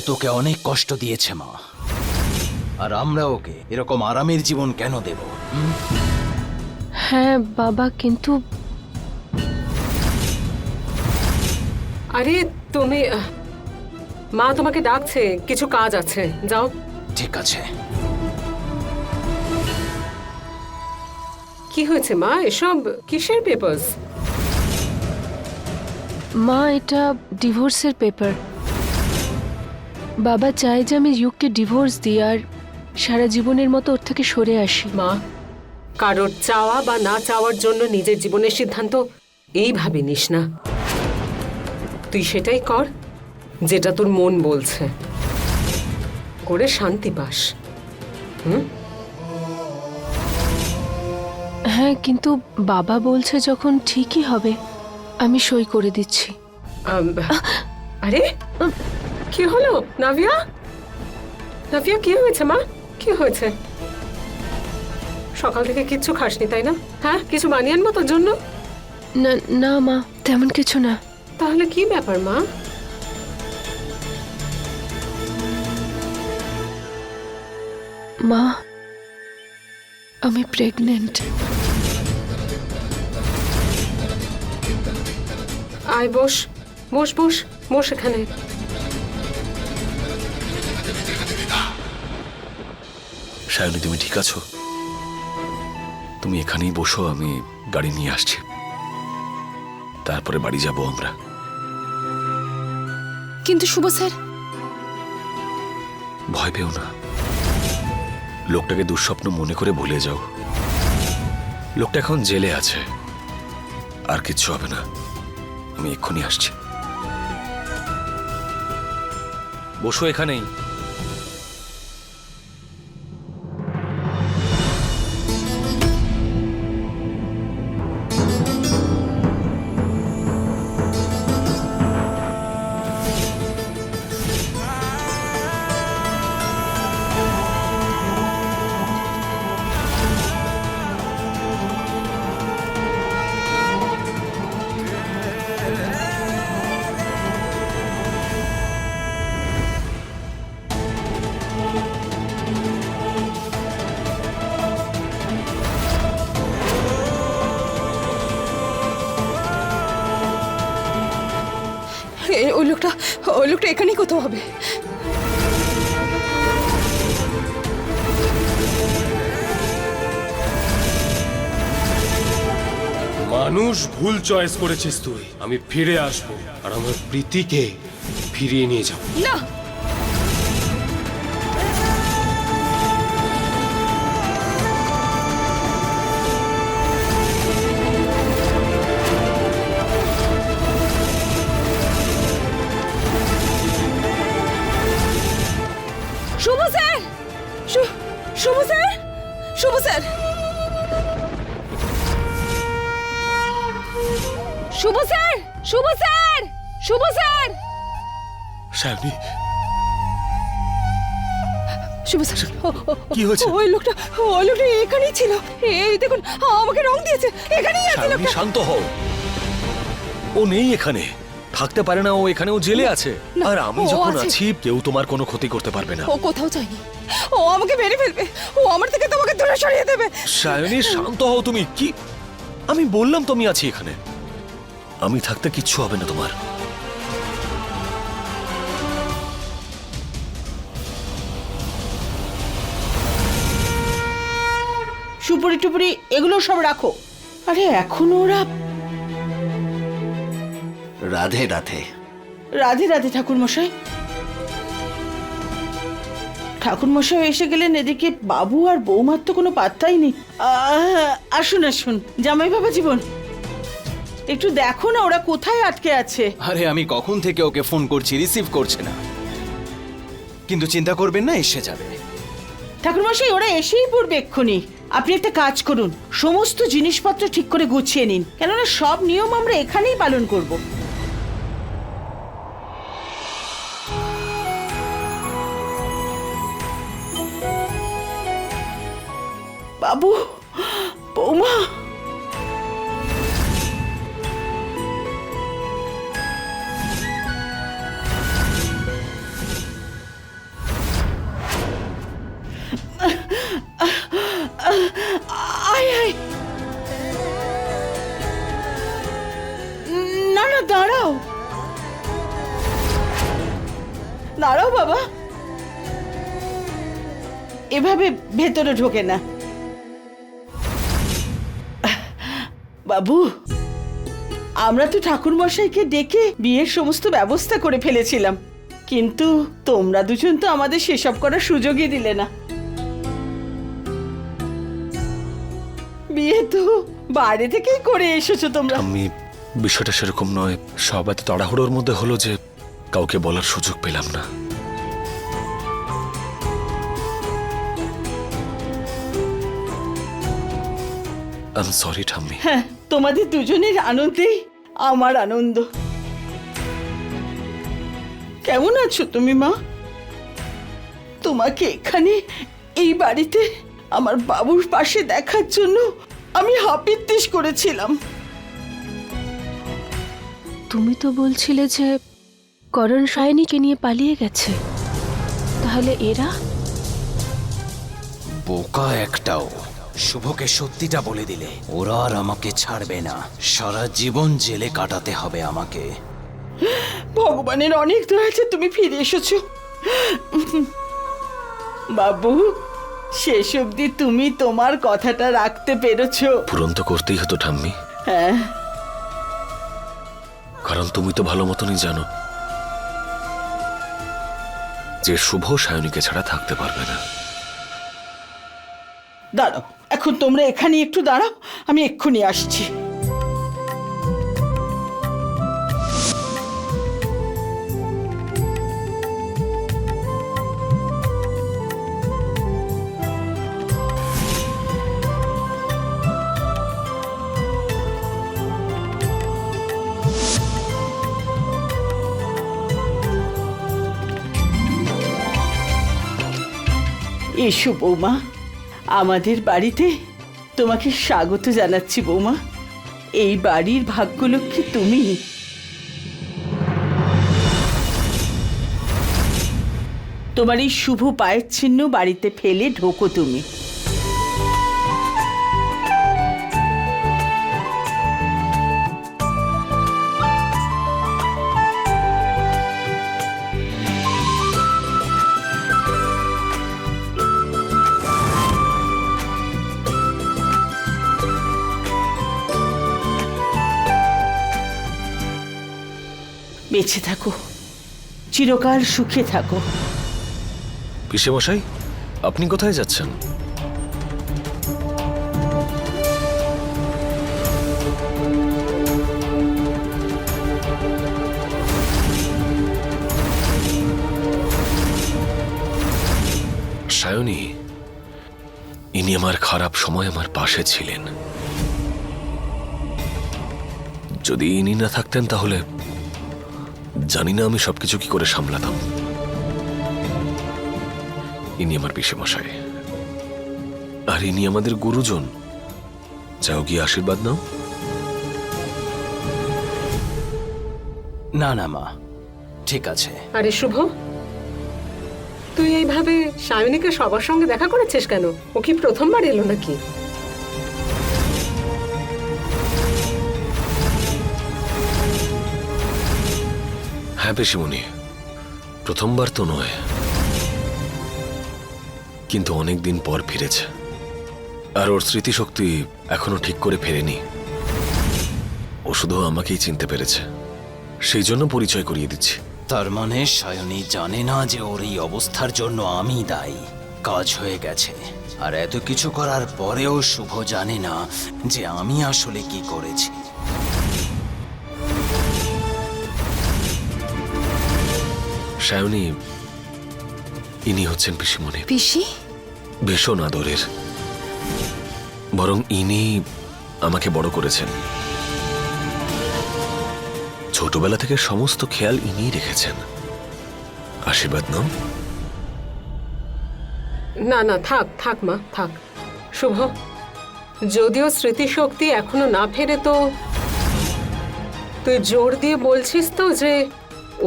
তোকে অনেক কষ্ট দিয়েছে মা, আর আমরা ওকে এরকম আরামের জীবন কেন দেব? হ্যাঁ বাবা, কিন্তু আরে তুমি মা তোমাকে ডাকছে, কিছু কাজ আছে, যাও। ঠিক আছে। কি হয়েছে মা? এসব কিসের পেপারস? মা, এটা ডিভোর্সের পেপার। বাবা চায় যে আমি ইউককে ডিভোর্স দিই আর সারা জীবনের মতো ওর থেকে সরে আসি। মা, কারোর চাওয়া বা না চাওয়ার জন্য নিজের জীবনের সিদ্ধান্ত এইভাবে নিস না। তুই সেটাই কর যেটা তোর মন বলছে, করে শান্তি পাস। হ্যাঁ, কিন্তু বাবা বলছে যখন ঠিকই হবে, আমি সই করে দিচ্ছি। আরে কি হলো নাভিয়া? নাভিয়া কি হয়েছে মা? কি হয়েছে? সকাল থেকে কিচ্ছু খাসনি তাই না? হ্যাঁ, কিছু বানিয়ে আনবো তোর জন্য? না না মা, তেমন কিছু না। তাহলে কি ব্যাপার মা? মা, আমি প্রেগনেন্ট। আয় বস, বস বস বস এখানে। সায়নী, তুমি ঠিক আছো? তুমি এখানেই বসো, আমি গাড়ি নিয়ে আসছি, তারপরে বাড়ি যাব আমরা। কিন্তু শুভ স্যার। ভয় পেও না, লোকটাকে দুঃস্বপ্ন মনে করে ভুলে যাও। লোকটা এখন জেলে আছে, আর কিচ্ছু হবে না। আমি এক্ষুনি আসছি, বসো এখানেই। ওই লোকটা এখানেই কোথাও হবে। মানুষ ভুল চয়েস করেছিস তুই। আমি ফিরে আসবো আর আমার প্রীতিকে ফিরিয়ে নিয়ে যাব। না, শুভ স্যার, শুভ স্যার, শুভ স্যার, শুভ স্যার, শুভ স্যার, শুভ স্যার, সায়নী, শুভ স্যার, কি হয়েছে? ওই লোকটা এখানেই ছিল। এই দেখুন, আমাকে রং দিয়েছে। এখানেই আছে সায়নী, লোকটা। শান্ত হও। ও নেই এখানে, থাকতে পারে না। ও এখানেও জেলে আছে, না, আর আমি ও যখন আছে। আছি কেউ তোমার কোনো ক্ষতি করতে পারবে না। ও কোথাও যায়নি। ও আমাকে মেরে ফেলবে। ও আমার থেকে তোমাকে দূরে সরিয়ে দেবে। সায়নী, শান্ত হও তুমি। কি, আমি বললাম তো আমি আছি এখানে। আমি থাকতে কিচ্ছু হবে না তোমার। সুপুরি টুপুরি এগুলো সব রাখো। আরে এখন ওরা রাধে রাধে। রাধে রাধে ঠাকুর মশাই। ঠাকুর মশাই এসে গেলেন, এদিকে বাবু আর বৌমার তো কোনো পাত্তাই নেই। আসুন আসুন জামাই বাবা জীবন, একটু দেখো না ওরা কোথায় আটকে আছে। আরে আমি কখন থেকে ওকে ফোন করছি, রিসিভ করছে না। কিন্তু চিন্তা করবেন না, এসে যাবে। ঠাকুর মশাই ওরা এসেই পড়বে এক্ষুনি। আপনি একটা কাজ করুন, সমস্ত জিনিসপত্র ঠিক করে গুছিয়ে নিন, কেননা সব নিয়ম আমরা এখানেই পালন করব। বাবু, বৌমা, বাবা, এভাবে ভেতরে ঢোকে না। বাবু, আমরা তো ঠাকুর মশাইকে ডেকে বিয়ের সমস্ত ব্যবস্থা করে ফেলেছিলাম, কিন্তু তোমরা দুজন তো আমাদের সেসব করার সুযোগই দিলে না। বিয়ে তো বাইরে থেকেই করে এসেছো তোমরা। আমি বিষয়টা সেরকম নয়, সব এত তাড়াহুড়োর মধ্যে হলো যে কাউকে বলার সুযোগ পেলাম না। আই এম সরি ঠাম্মি। হ্যাঁ, তোমাদের দুজনের আনন্দেই আমার আনন্দ। কেমন আছো তুমি মা? তোমাকে এখানে এই বাড়িতে আমার বাবুর পাশে দেখার জন্য আমি হাপিত্তিশ করেছিলাম। তুমি তো বলছিলে যে করণ সায়নীকে নিয়ে পালিয়ে গেছে, তাহলে এরা? বোকা একটাও। শুভকে সত্যিটা বলে দিলে ওরা আর আমাকে ছাড়বে না, সারা জীবন জেলে কাটাতে হবে আমাকে। ভগবানের অনেক দয়াতে তুমি ফিরে এসেছো বাবু। শেষ অবধি তুমি তোমার কথাটা রাখতে পেরেছো। পূরণ তো করতেই হতো ঠাম্মি, হ্যাঁ, কারণ তুমি তো ভালো মতনই জানো যে শুভ সায়নীকে ছাড়া থাকতে পারবে না। দাঁড়াও, এখন তোমরা এখানে একটু দাঁড়াও, আমি এক্ষুনি আসছি। এসো বৌমা, আমাদের বাড়িতে তোমাকে স্বাগত জানাচ্ছি বৌমা। এই বাড়ির ভাগ্যলক্ষ্মী তুমি। তোমার এই শুভ পায়ের চিহ্ন বাড়িতে ফেলে ঢোকো তুমি। বেঁচে থাকো, চিরকাল সুখে থাকো। পিসেমশাই, আপনি কোথায় যাচ্ছেন? সায়নী, ইনি আমার খারাপ সময় আমার পাশে ছিলেন। যদি ইনি না থাকতেন তাহলে জানি না আমি সবকিছু কি করে সামলাতাম। ইনি আমার পিসেমশাই, আর ইনি আমাদের গুরুজন। যাও গিয়ে আশীর্বাদ নাও। না না মা, ঠিক আছে। আরে শুভ, তুই এইভাবে সায়নীকে সবার সঙ্গে দেখা করেছিস কেন? ও কি প্রথমবার এলো নাকি? হ্যাঁ পিসিমণি, প্রথমবার তো নয়, কিন্তু অনেকদিন পর ফিরেছে। আর ওর স্মৃতিশক্তি এখনো ঠিক করে ফেরেনি। ও শুধু আমাকেই চিনতে পেরেছে, সেই জন্য পরিচয় করিয়ে দিচ্ছি। তার মানে সায়নী জানে না যে ওর এই অবস্থার জন্য আমি দায়ী। কাজ হয়ে গেছে, আর এত কিছু করার পরেও শুভ জানে না যে আমি আসলে কি করেছি। সায়নী, ইনি হচ্ছেন পিসিমণি। পিসি? ভীষণ আদরের, বরং ইনি আমাকে বড় করেছেন। ছোটবেলা থেকে সমস্ত খেয়াল ইনিই রেখেছেন। আশীর্বাদ নাও। না না, থাক থাক মা, থাক। শুভ, যদিও স্মৃতিশক্তি এখনো না ফেরে, তো তুই জোর দিয়ে বলছিস তো যে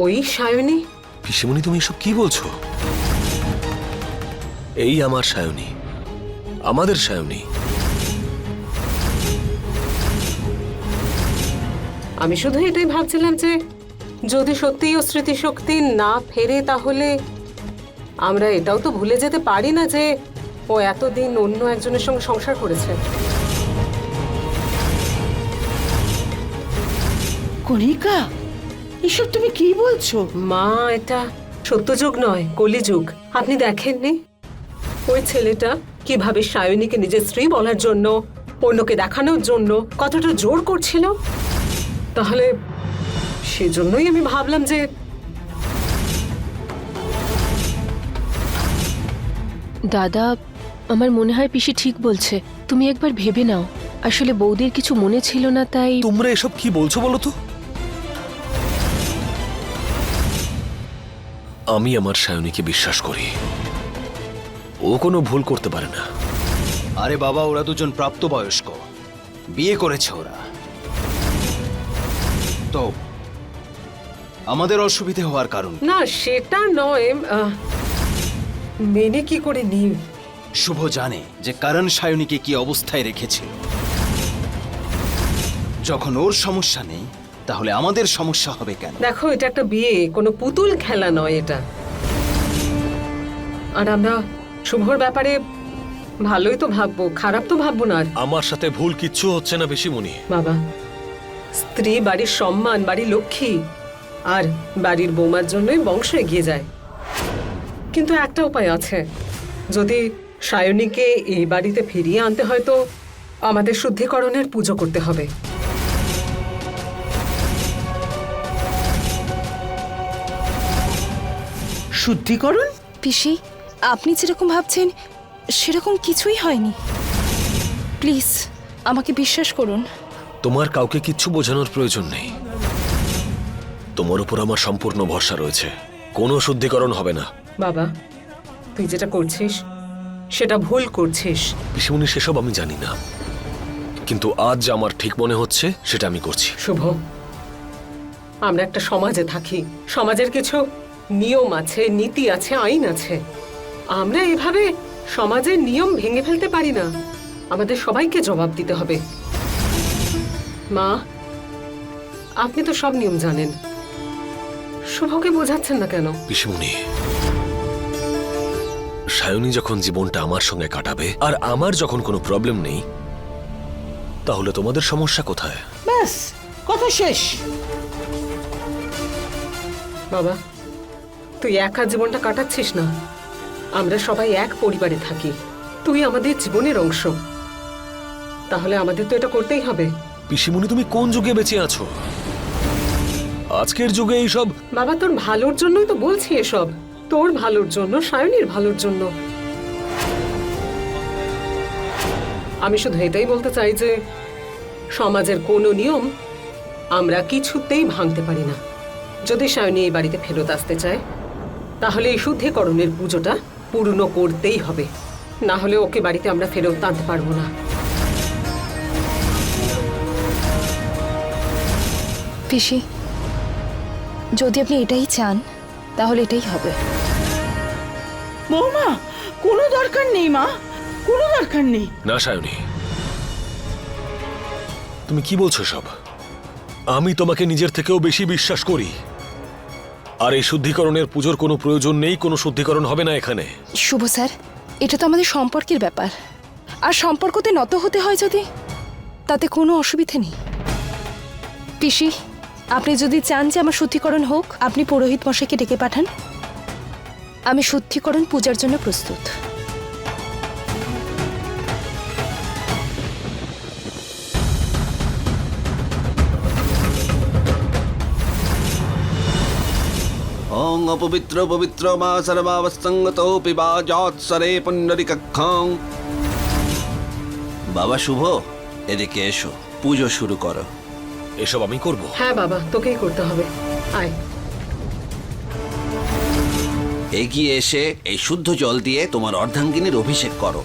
ওই সায়নী? পিসিমণি, তুমি এসব কি বলছো? এই আমার সায়নী, আমাদের সায়নী। আমি শুধু এটাই ভাবছিলাম যে যদি সত্যিই ও স্মৃতিশক্তি না ফেরে, তাহলে আমরা এটাও তো ভুলে যেতে পারি না যে ও এতদিন অন্য একজনের সঙ্গে সংসার করেছে। কণিকা, এসব তুমি কি বলছো? মা, এটা সত্যযুগ নয়, কলিযুগ। আপনি দেখেননি ওই ছেলেটা কিভাবে সায়নীকে নিজের স্ত্রী বলার জন্য, অন্যকে দেখানোর জন্য কতটা জোর করছিল? তাহলে সেজন্যই আমি ভাবলাম যে দাদা, আমার মনে হয় পিসি ঠিক বলছে। তুমি একবার ভেবে নাও, আসলে বৌদির কিছু মনে ছিল না, তাই তোমরা এসব কি বলছো বলো তো? আমি আমার সায়নীকে বিশ্বাস করি। ও কোনো ভুল করতে পারে না। আরে বাবা, ওরা দুজন প্রাপ্তবয়স্ক, বিয়ে করেছে ওরা। তো আমাদের অসুবিধে হওয়ার কারণ কি? না, সেটা নয়। মেনে কি করে নি? শুভ জানে যে কারণ সায়নীকে কি অবস্থায় রেখেছিল। যখন ওর সমস্যা নেই, তাহলে আমাদের সমস্যা হবে কেন? দেখো, এটা একটা বিয়ে, কোনো পুতুল খেলা নয় এটা। আর আমরা শুভর ব্যাপারে ভালোই তো ভাববো, খারাপ তো ভাববো না। আর আমার সাথে ভুল কিচ্ছু হচ্ছে না বেশিমণি। বাবা, স্ত্রী বাড়ির সম্মান, বাড়ির লক্ষ্মী, আর বাড়ির বৌমার জন্যই বংশ এগিয়ে যায়। কিন্তু একটা উপায় আছে, যদি সায়নীকে এই বাড়িতে ফিরিয়ে আনতে হয় তো আমাদের শুদ্ধিকরণের পুজো করতে হবে। শুদ্ধিকরণ? পিসি, আপনি যেরকম ভাবছেন সেরকম কিছুই হয়নি। প্লিজ আমাকে বিশ্বাস করুন। তোমার কাউকে কিচ্ছু বোঝানোর প্রয়োজন নেই। তোমার উপর আমার সম্পূর্ণ ভরসা রয়েছে। কোনো শুদ্ধিকরণ হবে না। বাবা, তুই যেটা করছিস সেটা ভুল করছিস। পিসিমণি, সেসব আমি জানি না, কিন্তু আজ যা আমার ঠিক মনে হচ্ছে সেটা আমি করছি। শুভ, আমরা একটা সমাজে থাকি, সমাজের কিছু নিয়ম আছে, নীতি আছে, আইন আছে। আমরা এভাবে সমাজের নিয়ম ভেঙে ফেলতে পারি না। আমাদের সবাইকে জবাব দিতে হবে। মা, আপনি তো সব নিয়ম জানেন, শুভকে বোঝাচ্ছেন না কেন? পিসিমণি, সায়নী যখন জীবনটা আমার সঙ্গে কাটাবে আর আমার যখন কোনো প্রবলেম নেই, তাহলে তোমাদের সমস্যা কোথায়? ব্যাস, কথা শেষ। বাবা, তুই একা জীবনটা কাটাচ্ছিস না। আমরা সবাই এক পরিবারে থাকি, তুই আমাদের জীবনের অংশ। তাহলে আমাদের তো এটা করতেই হবে। পিসিমণি, তুমি কোন যুগে বেঁচে আছো? আজকের যুগে এইসব। বাবা, তোর ভালোর জন্যই তো বলছি এসব, তোর ভালোর জন্য, সায়নীর ভালোর জন্য। আমি শুধু এটাই বলতে চাই যে সমাজের কোনো নিয়ম আমরা কিছুতেই ভাঙতে পারি না। যদি সায়নী এই বাড়িতে ফেরত আসতে চায়, তাহলে এই শুদ্ধিকরণের পুজোটা পূর্ণ করতেই হবে। না হলে ওকে বাড়িতে আমরা ফেরত আনতে পারবো না। পিসি, যদি আপনি এটাই চান তাহলে এটাই হবে। বৌমা, কোনো দরকার নেই মা, কোনো দরকার নেই। না সায়নী, তুমি কি বলছো সব? আমি তোমাকে নিজের থেকেও বেশি বিশ্বাস করি। আর এই শুদ্ধিকরণের পুজোর কোনো প্রয়োজন নেই, কোনো শুদ্ধিকরণ হবে না এখানে। শুভ স্যার, এটা তো আমাদের সম্পর্কের ব্যাপার, আর সম্পর্কতে নত হতে হয় যদি, তাতে কোনো অসুবিধে নেই। পিসি, আপনি যদি চান যে আমার শুদ্ধিকরণ হোক, আপনি পুরোহিত মশাইকে ডেকে পাঠান। আমি শুদ্ধিকরণ পূজার জন্য প্রস্তুত। ओं अपवित्र पवित्र मा सर्वावसंगतोऽपि वा जात्सरे पुण्डरीकक्षं। বাবা শুভ, এদিকে এসো, পুজো শুরু করো। এসব আমি করব? হ্যাঁ বাবা, তোকেই করতে হবে। আয়। এগিয়ে এসে এই শুদ্ধ জল দিয়ে তোমার অর্ধাঙ্গিনীর অভিষেক করো।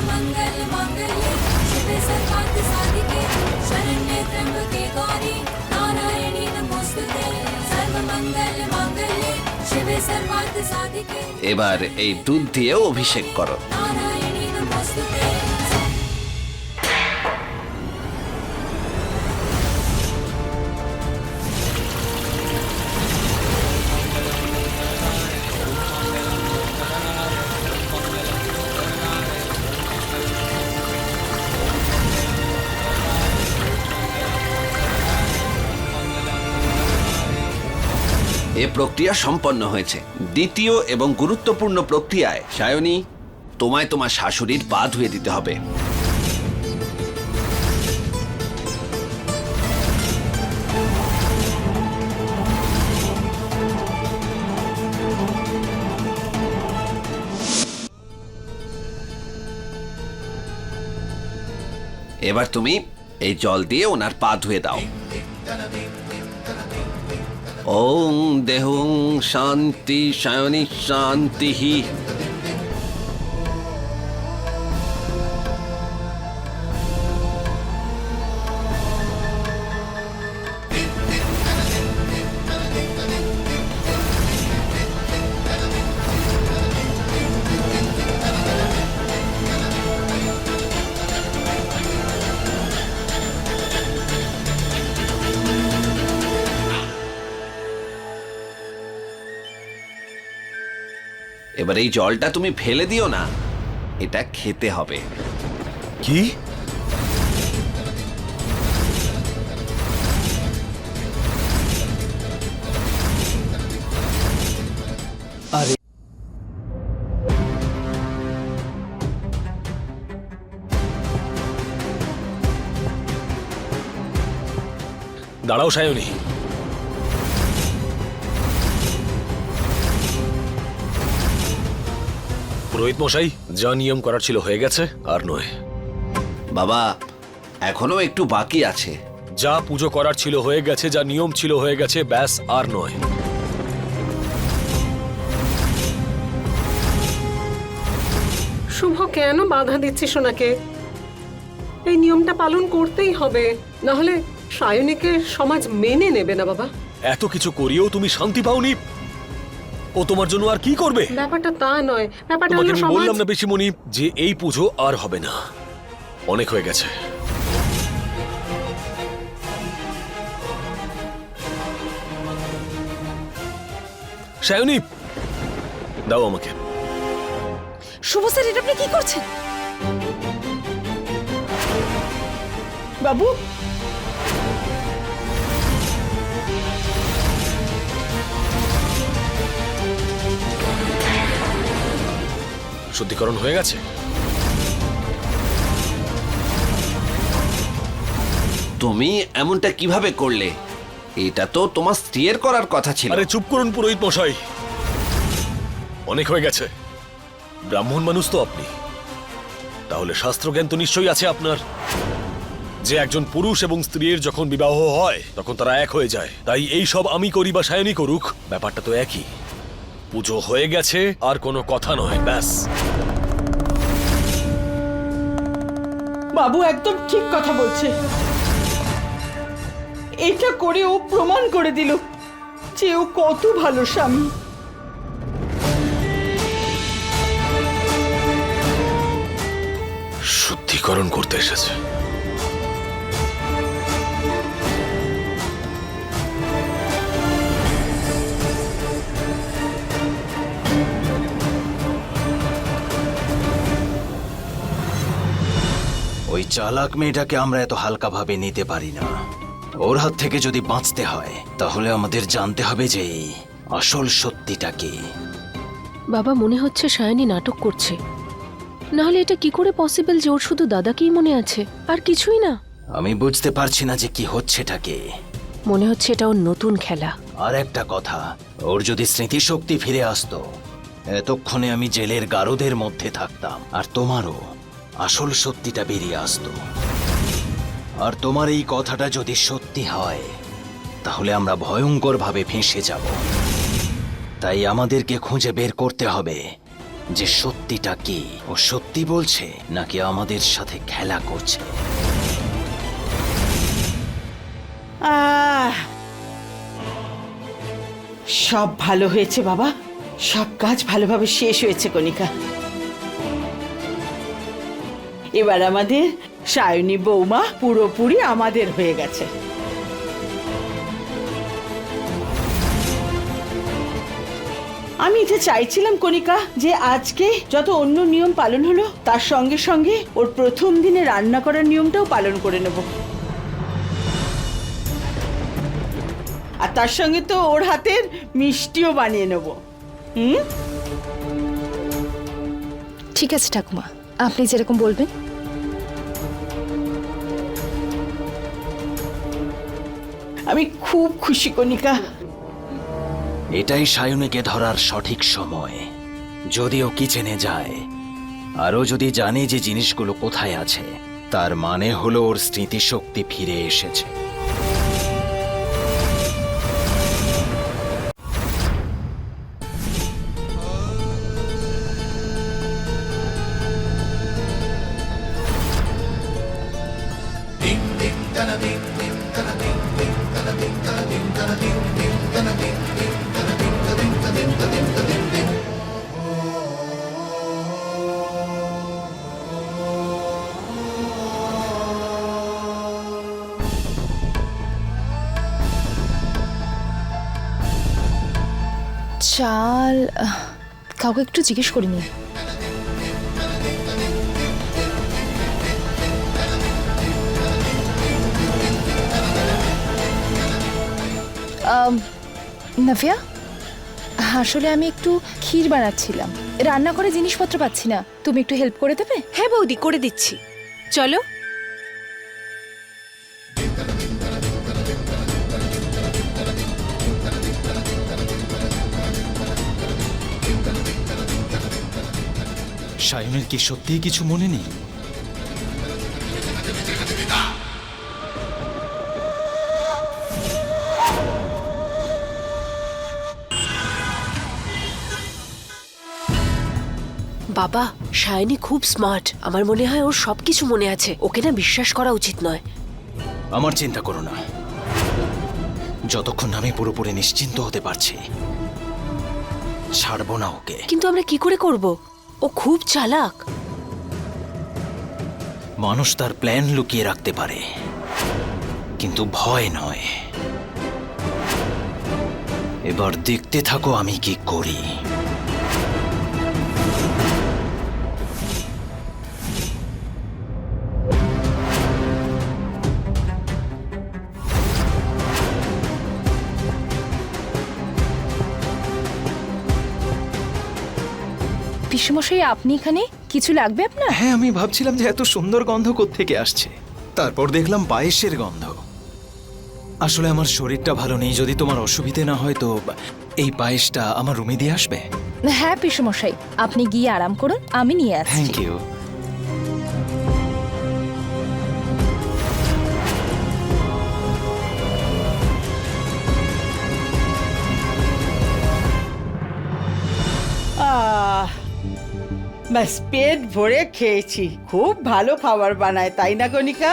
मंगल मंगल এবার এই দুধ দিয়ে অভিষেক করো। এ প্রক্রিয়া সম্পন্ন হয়েছে। দ্বিতীয় এবং গুরুত্বপূর্ণ প্রক্রিয়ায় সায়নী, তোমায় তোমার শাশুড়ির পা ধুয়ে দিতে হবে। এবার তুমি এই জল দিয়ে ওনার পা ধুয়ে দাও। ওং দেহং শান্তি সায়নী শান্তি। এবার এই জলটা তুমি ফেলে দিও না, এটা খেতে হবে। কি? দাঁড়াও সায়নী, পুরোহিত মশাই, যা নিয়ম করার ছিল হয়ে গেছে, আর নয়। বাবা, এখনো একটু বাকি আছে। যা পুজো করার ছিল হয়ে গেছে, যা নিয়ম ছিল হয়ে গেছে, ব্যাস আর নয়। শুভ, কেন বাধা দিচ্ছিস ওনাকে? এই নিয়মটা পালন করতেই হবে, না হলে সায়নীকে সমাজ মেনে নেবে না। বাবা, এত কিছু করিয়েও তুমি শান্তি পাওনি? ও তোমার জন্য আর কি করবে? ব্যাপারটা তা নয়, ব্যাপারটা তোমাকে হলো আমি সমাজ। বললাম না বেশিমণি যে এই পুজো আর হবে না, অনেক হয়ে গেছে। সায়নী, দাও আমাকে। শুভ স্যার, এটা আপনি কি করছেন? বাবু, শুদ্ধিকরণ হয়ে গেছে? তুমি এমনটা কিভাবে করলে? এটা তো তোমার স্ত্রীর করার কথা ছিল। আরে চুপ করুন পুরোহিত মশাই, অনেক হয়ে গেছে। ব্রাহ্মণ মানুষ তো আপনি, তাহলে শাস্ত্রজ্ঞান তো নিশ্চয়ই আছে আপনার, যে একজন পুরুষ এবং স্ত্রীর যখন বিবাহ হয় তখন তারা এক হয়ে যায়। তাই এই সব আমি করি বা সায়নী করুক, ব্যাপারটা তো একই। পুজো হয়ে গেছে, আর কোনো কথা নয়, ব্যাস। বাবু একদম ঠিক কথা বলছে। এটা করে ও প্রমাণ করে দিল যে ও কত ভালো স্বামী। শুদ্ধিকরণ করতে এসেছে। ওই চালাক মেয়েটাকে আমরা এত হালকাভাবে নিতে পারি না। ওর হাত থেকে যদি বাঁচতে হয় তাহলে আমাদের জানতে হবে যে আসল সত্যিটা কি। বাবা, মনে হচ্ছে সায়নী নাটক করছে। নাহলে এটা কি করে পসিবল যে ওর শুধু দাদাকেই মনে আছে, আর কিছুই না? আমি বুঝতে পারছি না যে কি হচ্ছেটাকে। মনে হচ্ছে এটা ওর নতুন খেলা। আর একটা কথা, ওর যদি স্মৃতিশক্তি ফিরে আসতো, এতক্ষণে আমি জেলের গারদের মধ্যে থাকতাম, আর তোমারও আসল সত্যিটা বেরিয়ে আসতো। আর তোমার এই কথাটা যদি সত্যি হয় তাহলে আমরা ভয়ঙ্করভাবে ফেঁসে যাব। তাই আমাদেরকে খুঁজে বের করতে হবে যে সত্যিটা কি। ও সত্যি বলছে নাকি আমাদের সাথে খেলা করছে। সব ভালো হয়েছে বাবা। সব কাজ ভালোভাবে শেষ হয়েছে কণিকা। এবার আমাদের সায়নী বৌমা পুরোপুরি আমাদের হয়ে গেছে। আমি এটা চাইছিলাম কণিকা যে আজকে যত অন্য নিয়ম পালন হলো তার সঙ্গে সঙ্গে ওর প্রথম দিনে রান্না করার নিয়মটাও পালন করে নেব। আর তার সঙ্গে তো ওর হাতের মিষ্টিও বানিয়ে নেব। হুম, ঠিক আছে ঠাকুমা, আপনি যেরকম বলবেন। আমি খুব খুশি কণিকা। এটাই সায়নীকে ধরার সঠিক সময়। যদি ও কিচেনে যায় আরও যদি জানে যে জিনিসগুলো কোথায় আছে, তার মানে হলো ওর স্মৃতিশক্তি ফিরে এসেছে। চাল কাউকে একটু জিজ্ঞেস করিনি। নাভিয়া, আসলে আমি একটু ক্ষীর বানাচ্ছিলাম, রান্নাঘরে জিনিসপত্র পাচ্ছি না, তুমি একটু হেল্প করে দেবে? হ্যাঁ বৌদি, করে দিচ্ছি, চলো। সায়নের কি সত্যিই কিছু মনে নেই? বাবা, সায়নী খুব স্মার্ট, আমার মনে হয় ওর সবকিছু মনে আছে, ওকে না বিশ্বাস করা উচিত নয়। আমার চিন্তা করো না, যতক্ষণ আমি পুরোপুরি নিশ্চিন্ত হতে পারছি ছাড়বো না ওকে। কিন্তু আমরা কি করে করব? ও খুব চালাক। মানুষ তার প্ল্যান লুকিয়ে রাখতে পারে, কিন্তু ভয় নয়। এবার দেখতে থাকো আমি কি করি। পিসেমশাই, আপনি এখানে? কিছু লাগবে আপনার? হ্যাঁ, আমি ভাবছিলাম যে এত সুন্দর গন্ধ কোত্থেকে আসছে, তারপর দেখলাম পায়েসের গন্ধ। আসলে আমার শরীরটা ভালো নেই, যদি তোমার অসুবিধে না হয় তো এই পায়েসটা আমার রুমে দিয়ে আসবে। হ্যাঁ পিসেমশাই, আপনি গিয়ে আরাম করুন, আমি নিয়ে আসছি। Thank you. ব্যাস, পেট ভরে খেয়েছি। খুব ভালো খাবার বানায়, তাই না কণিকা?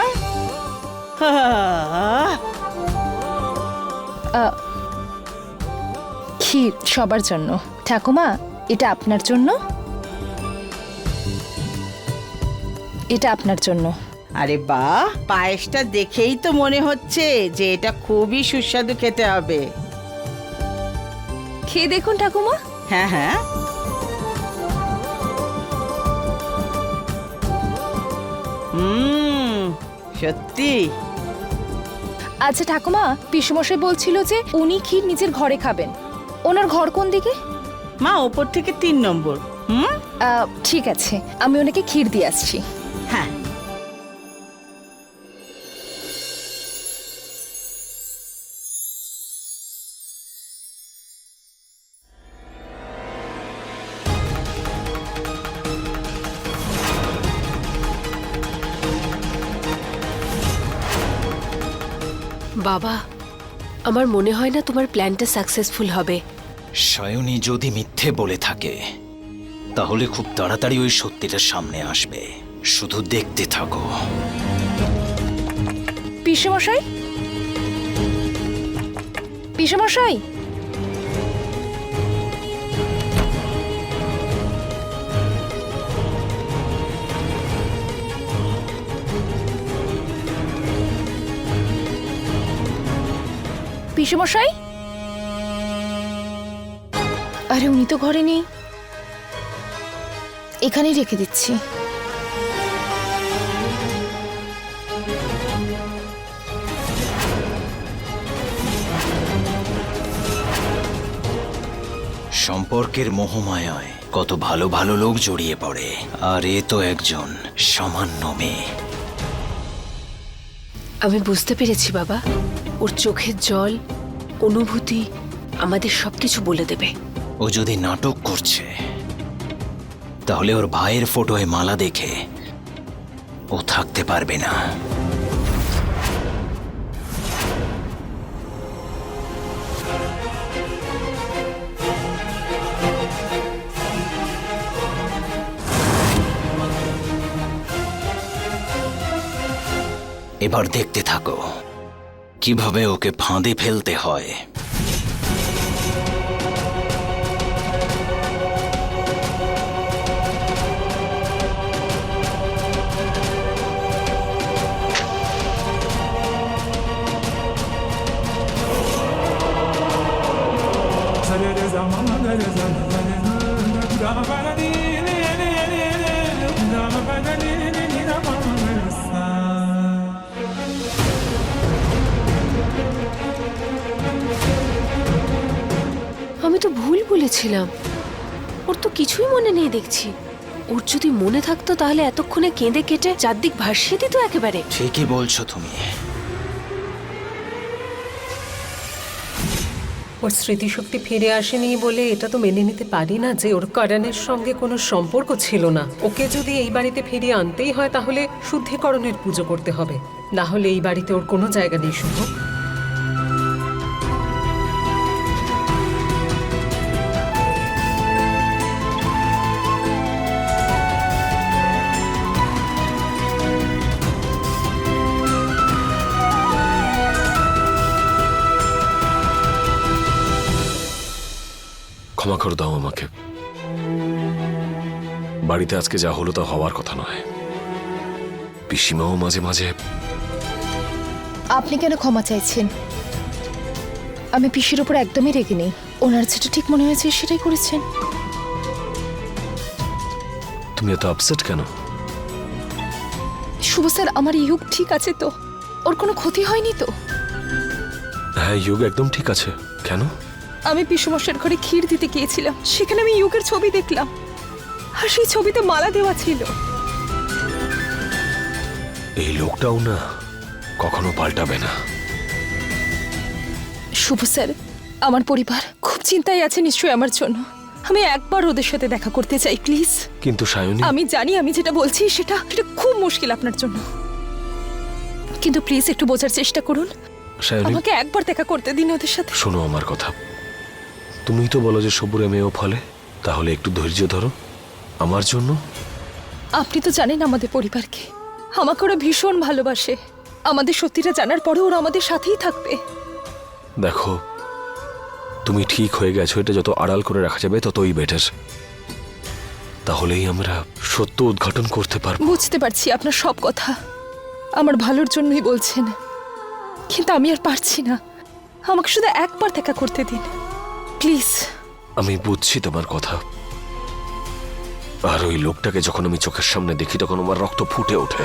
ক্ষীর সবার জন্য। ঠাকুমা, এটা আপনার জন্য, এটা আপনার জন্য। আরে বাহ, পায়েসটা দেখেই তো মনে হচ্ছে যে এটা খুবই সুস্বাদু খেতে হবে। খেয়ে দেখুন ঠাকুমা। হ্যাঁ হ্যাঁ, সত্যি। আচ্ছা ঠাকুমা, পিসেমশাই বলছিল যে উনি ক্ষীর নিজের ঘরে খাবেন। ওনার ঘর কোন দিকে? মা, ওপর থেকে 3 নম্বর। ঠিক আছে, আমি ওনাকে ক্ষীর দিয়ে আসছি। হ্যাঁ। বাবা, আমার মনে হয় না তোমার প্ল্যানটা সাকসেসফুল হবে। সায়নী যদি মিথ্যে বলে থাকে তাহলে খুব তাড়াতাড়ি ওই সত্যিটা সামনে আসবে, শুধু দেখতে থাকো। পিসেমশাই, পিসেমশাই, পিসেমশাই, আরে উনি তো ঘরে নেই, এখানেই রেখে দিচ্ছি। সম্পর্কের মোহমায়ায় কত ভালো ভালো লোক জড়িয়ে পড়ে, আর এ তো একজন সামান্য মেয়ে। আমি বুঝতে পেরেছি বাবা, ওর চোখের জল, অনুভূতি আমাদের সবকিছু বলে দেবে। ও যদি নাটক করছে তাহলে ওর ভাইয়ের ফটোয় মালা দেখে ও থাকতে পারবে না। এবার দেখতে থাকো কিভাবে ওকে ফাঁদে ফেলতে হয়। আমি তো ভুল বলেছিলাম, ওর তো কিছুই মনে নেই দেখছি। ওর যদি মনে থাকতো তাহলে এতক্ষণে কেঁদে কেটে চারদিক ভাসিয়ে দিত একেবারে। ঠিকই বলছো তুমি। ওর স্মৃতিশক্তি ফিরে আসেনি বলে এটা তো মেনে নিতে পারি না যে ওর করণের সঙ্গে কোনো সম্পর্ক ছিল না। ওকে যদি এই বাড়িতে ফিরিয়ে আনতেই হয় তাহলে শুদ্ধিকরণের পুজো করতে হবে, না হলে এই বাড়িতে ওর কোনো জায়গা নেই। শুভ, ক্ষমা করে দাও আমাকে। বাড়িতে আজকে যা হলো তা হওয়ার কথা নয়। পিসিমাও মাঝে মাঝে। আপনি কেন ক্ষমা চাইছেন? আমি পিসির ওপর একদমই রেগে নেই, ওনার যেটা ঠিক মনে হয়েছে সেটাই করেছেন। তুমি এত আপসেট কেন? শুভ স্যার, আমার ইউক ঠিক আছে তো? ওর কোনো ক্ষতি হয়নি তো? হ্যাঁ, ইউগ একদম ঠিক আছে। কেন? আমি পিসমশার ঘরে ক্ষীর দিতে গিয়েছিলাম, সেখানে আমি ইউকের ছবি দেখলাম, আর সেই ছবিতে মালা দেওয়া ছিল। এই লোকটাও না কখনো পাল্টাবে না। শুভ স্যার, আমার পরিবার খুব চিন্তায় আছে নিশ্চয়ই আমার জন্য। আমি একবার ওদের সাথে দেখা করতে চাই প্লিজ। কিন্তু সায়নী, আমি জানি আমি যেটা বলছি সেটা খুব মুশকিল আপনার জন্য, কিন্তু প্লিজ একটু বোঝার চেষ্টা করুন। সায়নী, আমাকে একবার দেখা করতে দিন ওদের সাথে। শোনো আমার কথা। তুমিই তো বলো যে সবুরে মেয়েও ফলে, তাহলে একটু ধৈর্য ধরো আমার জন্য। আপনি তো জানেন আমাদের পরিবারকে, আমাকে ওরা ভীষণ ভালোবাসে। আমাদের সত্যিটা জানার পরেও ওরা আমাদের সাথেই থাকবে। দেখো, তুমি ঠিক হয়ে গেছো, এটা যত আড়াল করে রাখা যাবে ততই বেটার। তাহলেই আমরা সত্য উদ্ঘাটন করতে পারবো। বুঝতে পারছি আপনার সব কথা আমার ভালোর জন্যই বলছেন, কিন্তু আমি আর পারছি না। আমাকে শুধু একবার দেখা করতে দিন প্লিজ। আমি বুঝছি তোমার কথা, আর ওই লোকটাকে যখন আমি চোখের সামনে দেখি তখন আমার রক্ত ফুটে ওঠে।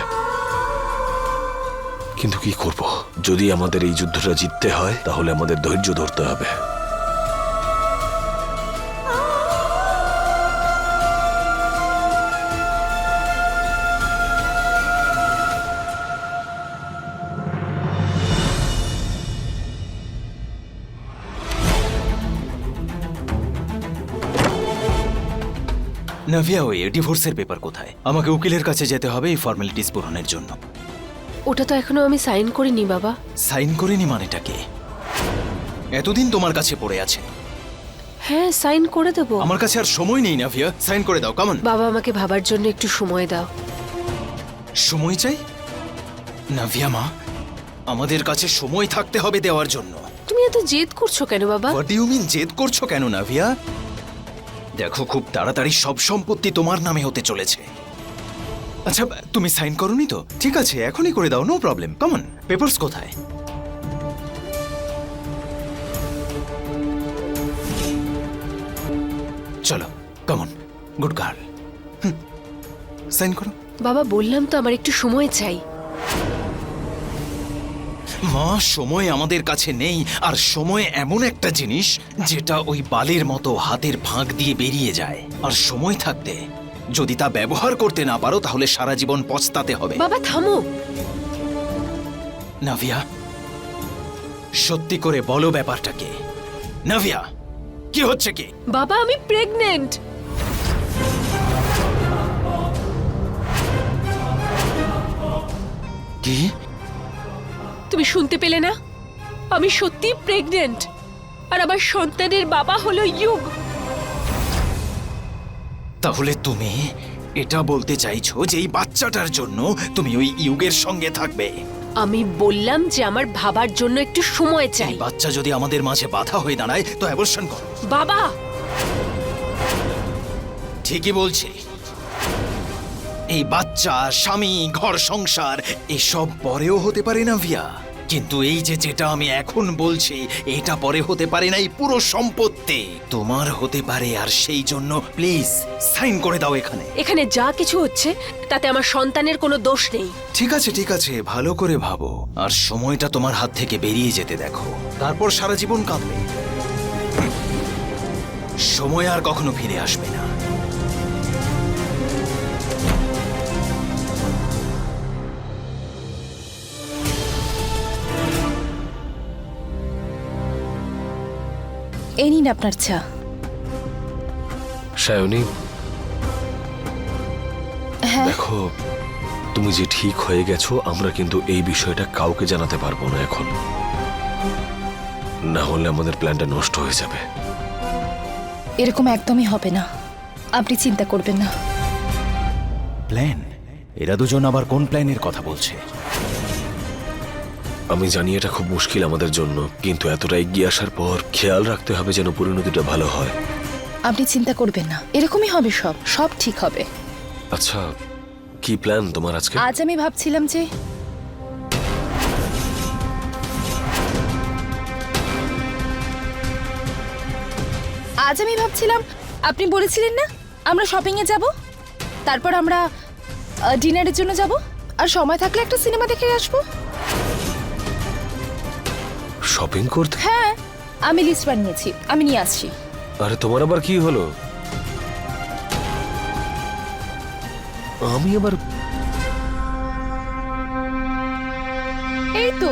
কিন্তু কি করব, যদি আমাদের এই যুদ্ধটা জিততে হয় তাহলে আমাদের ধৈর্য ধরতে হবে। নাভিয়া, ওই ডিভোর্সের পেপার কোথায়? আমাকে উকিলের কাছে যেতে হবে এই ফর্মালিটিস পূরণের জন্য। ওটা তো এখনো আমি সাইন করিনি বাবা। সাইন করিনি মানেটা কি? এতদিন তোমার কাছে পড়ে আছে। হ্যাঁ, সাইন করে দেবো। আমার কাছে আর সময় নেই নাভিয়া, সাইন করে দাও। কামন। বাবা, আমাকে ভাবার জন্য একটু সময় দাও। সময় চাই? নাভিয়া মা, আমাদের কাছে সময় থাকতে হবে দেওয়ার জন্য। তুমি এত জেদ করছো কেন বাবা? হোয়াট ডু ইউ মিন জেদ করছো কেন নাভিয়া? দেখো, খুব তাড়াতাড়ি সব সম্পত্তি তোমার নামে হতে চলেছে। আচ্ছা, তুমি সাইন করোনি তো? ঠিক আছে, এখনই করে দাও, নো প্রবলেম। কামন, পেপারস কোথায়? চলো কমন, গুড গার্ল। সাইন করো। বাবা বললাম তো আমার একটু সময় চাই। মা, সময় আমাদের কাছে নেই, আর সময় এমন একটা জিনিস যেটা ওই বালের মতো হাতের ফাঁক দিয়ে বেরিয়ে যায়। আর সময় থাকতে যদি তা ব্যবহার করতে না পারো তাহলে সারা জীবন পস্তাতে হবে। বাবা থামো। নাভিয়া, সত্যি করে বলো ব্যাপারটা কি? নাভিয়া, কি হচ্ছে কি? বাবা আমি প্রেগনেন্ট। কি? তুমি শুনতে পেলে না? আমি সত্যি প্রেগনেন্ট, আর আমার সন্তানের বাবা হলো ইউগ। তাহলে তুমি এটা বলতে চাইছো যে এই বাচ্চাটার জন্য তুমি ওই ইউগের সঙ্গে থাকবে? আমি বললাম যে আমার ভাবার জন্য একটু সময় চাই। এই বাচ্চা যদি আমাদের মাঝে বাধা হয়ে দাঁড়ায় তো অ্যাবর্শন করো। বাবা ঠিকই বলছি। এই বাচ্চা, স্বামী, ঘর সংসার এসব পরেও হতে পারে না ভিয়া, কিন্তু এই যে যেটা আমি এখন বলছি এটা পরে হতে পারে না। এই পুরো সম্পত্তি তোমার হতে পারে, আর সেই জন্য প্লিজ সাইন করে দাও এখানে। এখানে যা কিছু হচ্ছে তাতে আমার সন্তানের কোনো দোষ নেই। ঠিক আছে ঠিক আছে, ভালো করে ভাবো আর সময়টা তোমার হাত থেকে বেরিয়ে যেতে দেখো, তারপর সারা জীবন কাঁদবে। সময় আর কখনো ফিরে আসবে না। এই নিন আপনার চা। সায়নী, হ্যাঁ দেখো, তুমি যে ঠিক হয়ে গেছো আমরা কিন্তু এই বিষয়টা কাউকে জানাতে পারবো না এখন, না হলে আমাদের প্ল্যানটা নষ্ট হয়ে যাবে। এরকম একদমই হবে না, আপনি চিন্তা করবেন না। প্ল্যান? এরা দুজন আবার কোন প্ল্যানের কথা বলছে? আমি জানি এটা খুব মুশকিল আমাদের জন্য, কিন্তু এতটা এগিয়ে আসার পর খেয়াল রাখতে হবে যেন পরিণতিটা ভালো হয়। আপনি চিন্তা করবেন না, এরকমই হবে, সব সব ঠিক হবে। আচ্ছা, কি প্ল্যান তোমার আজকে? আজ আমি ভাবছিলাম যে আপনি বলেছিলেন না আমরা শপিং এ যাব, তারপর আমরা ডিনারের জন্য যাব, আর সময় থাকলে একটা সিনেমা দেখে আসবো। শপিং করতে? হ্যাঁ, আমি লিস্ট বানিয়েছি, আমি নিয়ে আসছি। আরে তোমার আবার কি হলো? আমি আবার? এই তো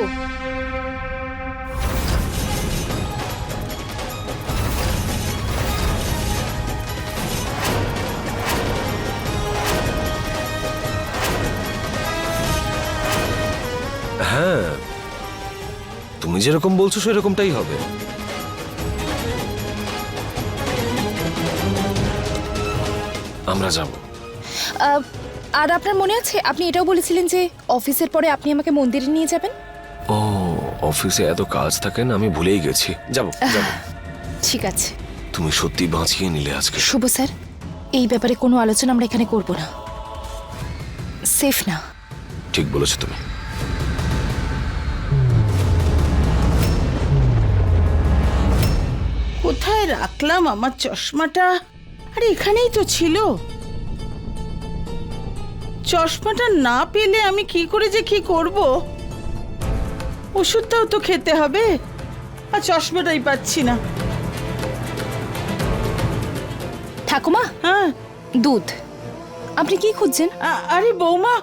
হ্যাঁ, তুমি যেরকম বলছো সেরকমটাই হবে। আমরা যাব। আর আপনার মনে আছে আপনি এটাও বলেছিলেন যে অফিসের পরে আপনি আমাকে মন্দিরে নিয়ে যাবেন। ও, অফিসে এত কাজ থাকে না, আমি ভুলেই গেছি। যাব যাব। ঠিক আছে। তুমি সত্যি বাঁচিয়ে নিলে আজকে। শুভ স্যার, এই ব্যাপারে কোনো আলোচনা আমরা এখানে করব না, সেফ না। ঠিক বলেছো তুমি। কোথায় রাখলাম আমার চশমাটা? আরে এখানেই তো ছিল। চশমাটা না পেলে আমি কি করে যে কি করব? ওষুধটাও তো খেতে হবে, আর চশমাটাই পাচ্ছি না। ঠাকুমা, হ্যাঁ দুধ। আপনি কি খুঁজছেন? আরে বৌমা,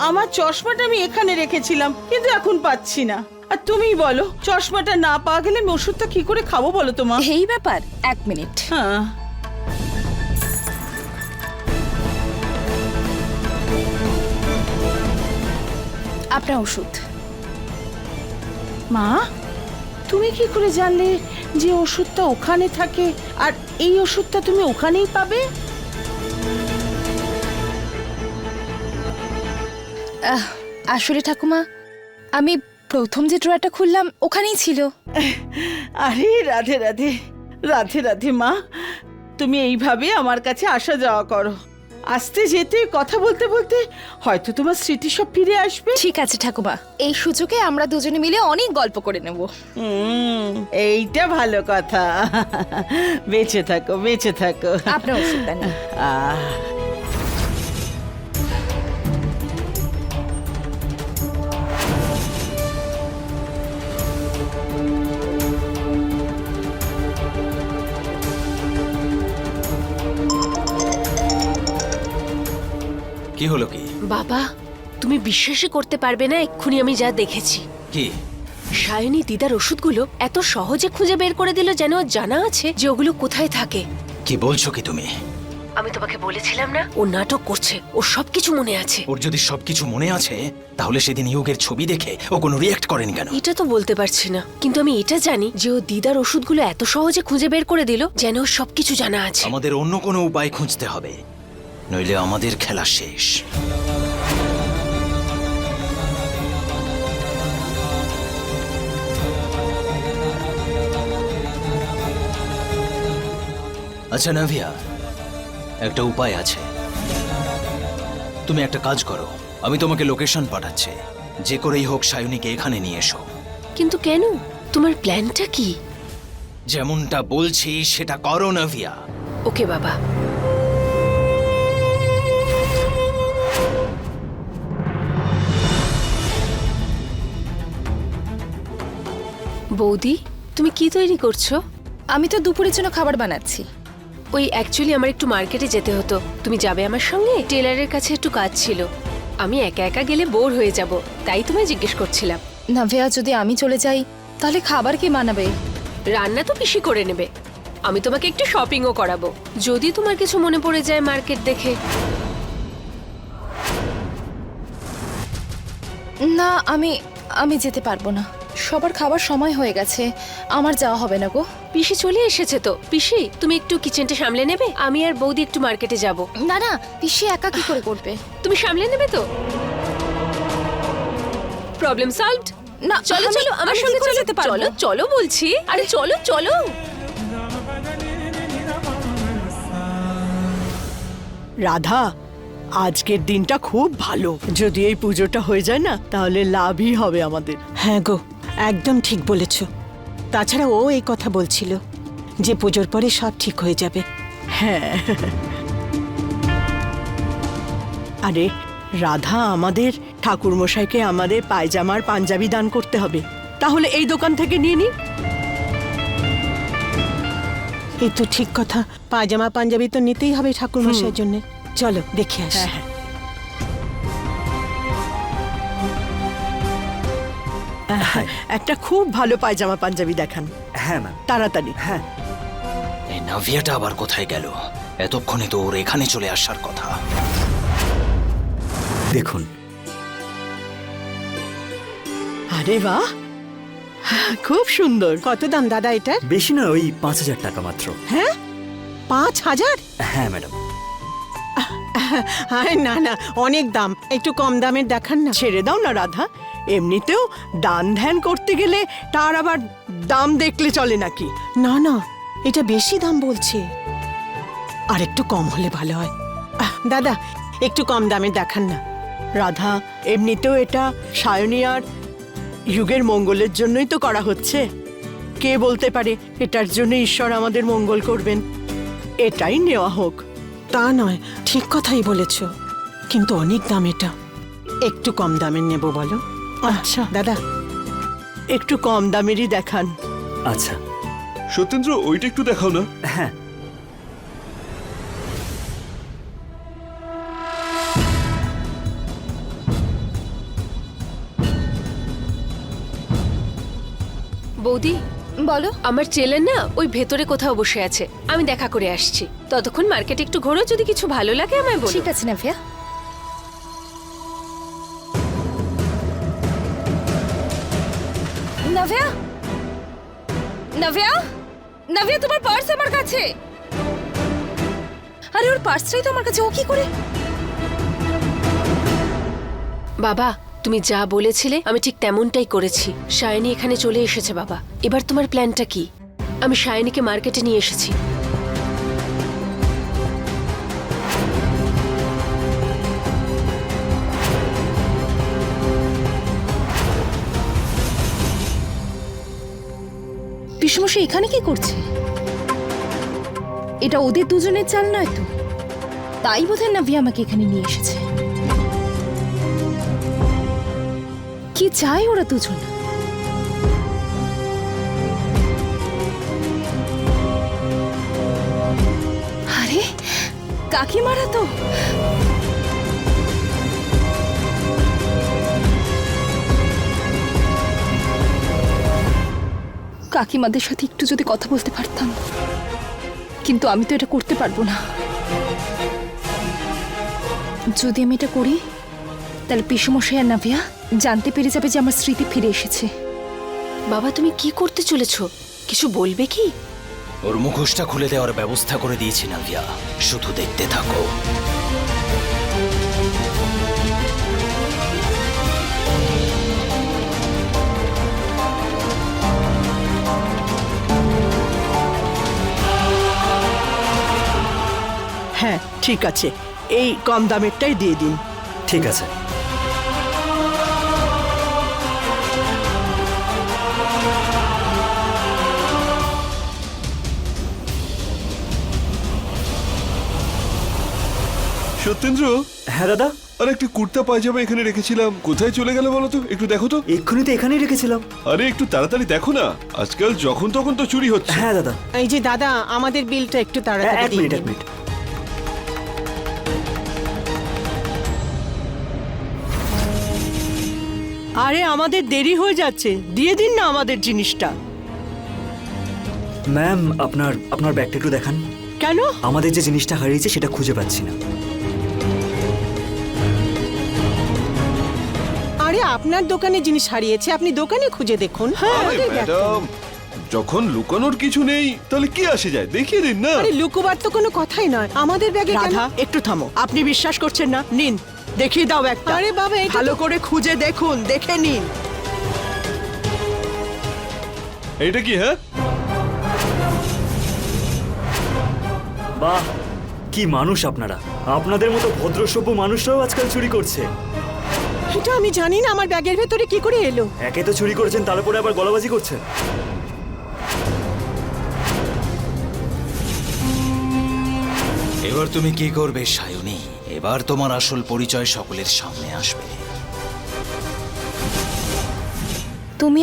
আমার চশমাটা আমি এখানে রেখেছিলাম, কিন্তু এখন পাচ্ছি না। আর তুমিই বলো, চশমাটা না পাওয়া গেলে আমি ওষুধটা কি করে খাবো বলো তোমা? এই ব্যাপার, এক মিনিট। হ্যাঁ, আপনার ওষুধ। মা তুমি কি করে জানলে যে ওষুধটা ওখানে থাকে, আর এই ওষুধটা তুমি ওখানেই পাবে? আসলে ঠাকুমা, আমি প্রথম যে ড্রয়ারটা খুললাম ওখানেই ছিল। আরে রাধে রাধে, রাধে রাধে মা। তুমি এইভাবে আমার কাছে আসা যাওয়া করো, আসতে যেতে কথা বলতে বলতে হয়তো তোমার স্মৃতি সব ফিরে আসবে। ঠিক আছে ঠাকুমা, এই সুযোগে আমরা দুজনে মিলে অনেক গল্প করে নেব। এইটা ভালো কথা। বেঁচে থাকো, বেঁচে থাকো। আপনার ওষুধটা নিন। আহ কি হলো কি? বাবা, তুমি বিশ্বাসই করতে পারবে না এক্ষুনি আমি যা দেখেছি। কি? সায়নী দিদার ওষুধগুলো এত সহজে খুঁজে বের করে দিল যেন ওর জানা আছে যে ওগুলো কোথায় থাকে। কি বলছো কি তুমি? আমি তোমাকে বলেছিলাম না ও নাটক করছে, ও সবকিছু মনে আছে। ওর যদি সবকিছু মনে আছে তাহলে সেদিন ইয়োগের ছবি দেখে ও কোনো রিয়েক্ট করেনি কেন? এটা তো বলতে পারছি না, কিন্তু আমি এটা জানি যে ও দিদার ওষুধগুলো এত সহজে খুঁজে বের করে দিল যেন ওর সবকিছু জানা আছে। আমাদের অন্য কোনো উপায় খুঁজতে হবে, নইলে আমাদের খেলা শেষ। আচ্ছা নাভিয়া, একটা উপায় আছে। তুমি একটা কাজ করো, আমি তোমাকে লোকেশন পাঠাচ্ছি, যে করেই হোক সায়নীকে এখানে নিয়ে এসো। কিন্তু কেন? তোমার প্ল্যানটা কি? যেমনটা বলছি সেটা করো নাভিয়া। ওকে বাবা। বৌদি, তুমি কি তৈরি করছো? আমি তো দুপুরের জন্য খাবার বানাচ্ছি। ওই অ্যাকচুয়ালি আমার একটু মার্কেটে যেতে হতো, তুমি যাবে আমার সঙ্গে? টেলারের কাছে একটু কাজ ছিল, আমি একা একা গেলে বোর হয়ে যাব, তাই তোমায় জিজ্ঞেস করছিলাম। নাভিয়া, যদি আমি চলে যাই তাহলে খাবার কে বানাবে? রান্না তো পিসি করে নেবে, আমি তোমাকে একটু শপিংও করাবো যদি তোমার কিছু মনে পড়ে যায় মার্কেট দেখে। না, আমি যেতে পারবো না, সবার খাবার সময় হয়ে গেছে, আমার যাওয়া হবে না গো। পিসি চলে এসেছে তো। পিসি, তুমি একটু কিচেনটা সামলে নেবে, আমি আর বৌদি একটু মার্কেটে যাব। না না, পিসি একা কি করে করবে? তুমি সামলে নেবে তো? Problem solved. না, চলো চলো আমার সঙ্গে চলো, যেতে পারবো? চলো চলো বলছি, আরে চলো চলো। রাধা, আজকের দিনটা খুব ভালো। যদি এই পুজোটা হয়ে যায় না তাহলে লাভই হবে আমাদের। হ্যাঁ গো, একদম ঠিক বলেছ। তাছাড়া ও এই কথা বলছিল যে পুজোর পরে সব ঠিক হয়ে যাবে। হ্যাঁ। আরে রাধা, আমাদের ঠাকুরমশাইকে আমাদের পায়জামার পাঞ্জাবি দান করতে হবে, তাহলে এই দোকান থেকে নিয়ে নি। এই তো ঠিক কথা, পায়জামা পাঞ্জাবি তো নিতেই হবে ঠাকুর মশাইয়ের জন্য। চলো দেখে আসি। হ্যাঁ হ্যাঁ, একটা খুব ভালো পায়জামা পাঞ্জাবি দেখান। হ্যাঁ ম্যাম। তাড়াতাড়ি। হ্যাঁ। এই নাভিয়াটা আবার কোথায় গেল? এতক্ষণে তো ওর এখানে চলে আসার কথা। দেখুন। আরে বাহ, খুব সুন্দর। কত দাম দাদা এটার? বেশি না, ওই 5,000 টাকা মাত্র। হ্যাঁ, 5,000? হ্যাঁ ম্যাডাম। আরে না না, অনেক দাম, একটু কম দামের দেখান না। ছেড়ে দাও না রাধা, এমনিতেও দান ধ্যান করতে গেলে তার আবার দাম দেখলে চলে নাকি? না না, এটা বেশি দাম বলছে, আর একটু কম হলে ভালো হয়। দাদা, একটু কম দামের দেখান না। রাধা, এমনিতেও এটা সায়নী আর যুগের মঙ্গলের জন্যই তো করা হচ্ছে। কে বলতে পারে এটার জন্য ঈশ্বর আমাদের মঙ্গল করবেন? এটাই নেওয়া হোক। তা নয়, ঠিক কথাই বলেছ, কিন্তু অনেক দাম এটা, একটু কম দামের নেব বলো। আচ্ছা দাদা, একটু কম দামেরই দেখান। আচ্ছা। সত্যেন্দ্র, ওইটা একটু দেখাও না। হ্যাঁ। বৌদি, বলো। আমার ছেলে না ওই ভেতরে কোথাও বসে আছে, আমি দেখা করে আসছি। ততক্ষণ মার্কেটে একটু ঘোরো, যদি কিছু ভালো লাগে আমায় বলো। ঠিক আছে নাভিয়া। নাভিয়া, নাভিয়া, নাভিয়া, তোমার পার্স আমার কাছে। আরে ওর পার্সটাই তো আমার কাছে, ও কি করে? বাবা, তুমি যা বলেছিলে আমি ঠিক তেমনটাই করেছি। সায়নী এখানে চলে এসেছে বাবা। এবার তোমার প্ল্যানটা কি? আমি সায়নীকে মার্কেটে নিয়ে এসেছি। পিসমশাই এখানে কি করছে? এটা ওদের দুজনের চাল নয় তো? তাই বোধহয় নাভিয়া আমাকে এখানে নিয়ে এসেছে। কি চায় ওরা দুজন? আরে কাকিমারা তো। কাকিমাদের সাথে একটু যদি কথা বলতে পারতাম, কিন্তু আমি তো এটা করতে পারবো না। যদি আমি এটা করি তাহলে পিসমশাই আর নাভিয়া জানতে পেরে যাবে যে আমার স্মৃতি ফিরে এসেছে। বাবা তুমি কি করতে চলেছো? কিছু বলবে কি? ওর মুখোশটা খুলে দেওয়ার ব্যবস্থা করে দিয়েছি নাভিয়া, শুধু দেখতে থাকো। হ্যাঁ ঠিক আছে, এই কম দামেরটাই দিয়ে দিন। ঠিক আছে। সত্যেন্দ্র, হ্যাঁ দাদা, আর একটা কুর্তা পায়জামা এখানে রেখেছিলাম, কোথায় চলে গেল বলো তো? একটু দেখো তো। এক্ষুনি তো এখানেই রেখেছিলাম। আরে একটু তাড়াতাড়ি দেখো না, আজকাল যখন তখন তো চুরি হচ্ছে। হ্যাঁ দাদা। এই যে দাদা, আমাদের বিলটা একটু তাড়াতাড়ি এক দিয়ে মিনিট, দিন। এক মিনিট। আরে আমাদের দেরি হয়ে যাচ্ছে, দিয়ে দিন না আমাদের জিনিসটা। ম্যাম, আপনার ব্যাগটা একটু দেখান। কেন? আমাদের যে জিনিসটা হারিয়েছে সেটা খুঁজে পাচ্ছি না। আরে আপনার দোকানে জিনিস হারিয়েছে, আপনি দোকানে খুঁজে দেখুন। আরে আমাদের ব্যাগটা। ম্যাডাম, যখন লুকানোর কিছু নেই তাহলে কি আসে যায়, দেখিয়ে দিন না। আরে লুকোবার তো কোনো কথাই নয়, আমাদের ব্যাগে কেন? রাধা, একটু থামো। আপনি বিশ্বাস করছেন না? নিন, দেখিয়ে দাও একটা। আরে বাবা, এটা ভালো তো- করে খুঁজে দেখুন, দেখে নিন। এইটা কি? হ্যাঁ, বাহ, কি মানুষ আপনারা! আপনাদের মতো ভদ্রসভ্য মানুষরাও আজকাল চুরি করছে। এটা আমি জানি না আমার ব্যাগের ভেতরে কি করে এলো। একে তো চুরি করেছেন, তারপরে আবার গলাবাজি করছেন। এবার তুমি কি করবে সায়নী? এবার তোমার আসল পরিচয় সকলের সামনে আসবে।